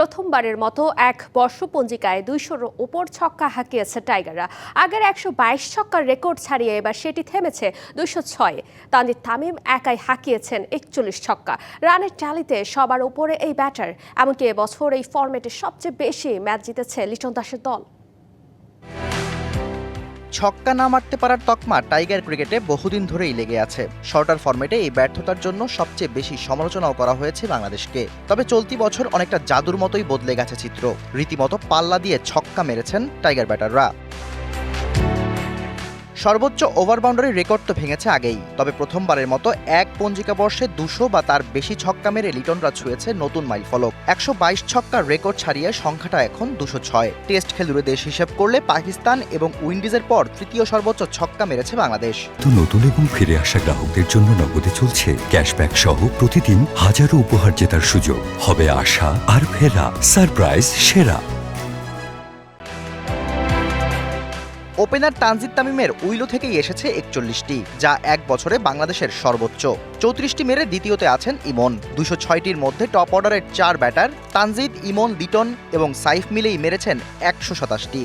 প্রথমবারের মতো এক বর্ষপঞ্জিকায় ২০০-র ওপর ছক্কা হাঁকিয়েছে টাইগাররা। আগের ১২২ ছক্কার রেকর্ড ছাড়িয়ে এবার সেটি থেমেছে ২০৬-এ। তানজিদ তামিম একাই হাঁকিয়েছেন ৪১ ছক্কা। রানের টালিতে সবার উপরে এই ব্যাটার। এমনকি এবছর এই ফরম্যাটে সবচেয়ে বেশি ম্যাচ জিতেছে লিটন দাসের দল। ছক্কা না মারতে পারার তকমা টাইগার ক্রিকেটে বহুদিন ধরেই লেগে আছে। শর্টার ফরম্যাটে এই ব্যর্থতার জন্য সবচেয়ে বেশি সমালোচনাও করা হয়েছে বাংলাদেশকে। তবে চলতি বছর অনেকটা জাদুর মতোই বদলে গেছে চিত্র। রীতিমতো পাল্লা দিয়ে ছক্কা মেরেছেন টাইগার ব্যাটাররা। সর্বোচ্চ ওভার বাউন্ডারির রেকর্ড তো ভেঙেছে আগেই, তবে প্রথমবারের মতো এক পঞ্জিকা বর্ষে ২০০ বা তার বেশি ছক্কা মেরে লিটনরা ছুঁয়েছে নতুন মাইলফলক। ১২২ ছক্কার রেকর্ড ছাড়িয়ে সংখ্যাটা এখন ২০৬। টেস্ট খেলুড়ে দেশ হিসেব করলে পাকিস্তান এবং উইন্ডিজের পর তৃতীয় সর্বোচ্চ ছক্কা মেরেছে বাংলাদেশ। তো নতুন এবং ফিরে আসা গ্রাহকদের জন্য নগদে চলছে ক্যাশব্যাক সহ প্রতিদিন হাজারো উপহার জেতার সুযোগ। হবে আশা আর ফেরা, সারপ্রাইজ সেরা। ওপেনার তানজিদ তামিমের উইলো থেকেই এসেছে ৪১টি, যা এক বছরে বাংলাদেশের সর্বোচ্চ। ৩৪টি মেরে দ্বিতীয়তে আছেন ইমন। ২০৬টির মধ্যে টপ অর্ডারের ৪ ব্যাটার তানজিদ, ইমন, লিটন এবং সাইফ মিলেই মেরেছেন ১২৭টি।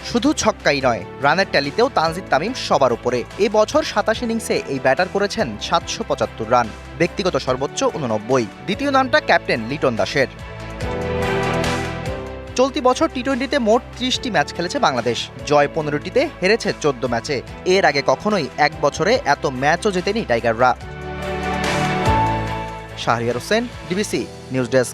শুধু ছক্কাই নয়, রানের ট্যালিতেও তানজিদ তামিম সবার উপরে। এ বছর ২৭ ইনিংসে এই ব্যাটার করেছেন ৭৭৫ রান, ব্যক্তিগত সর্বোচ্চ ৮৯। দ্বিতীয় নামটা ক্যাপ্টেন লিটন দাসের। চলতি বছর টি-টোয়েন্টিতে মোট ৩০টি ম্যাচ খেলেছে বাংলাদেশ, জয় ১৫টিতে, হেরেছে ১৪ ম্যাচে। এর আগে কখনোই এক বছরে এত ম্যাচও জেতেনি টাইগাররা। Shahriar Hossain, DBC news desk.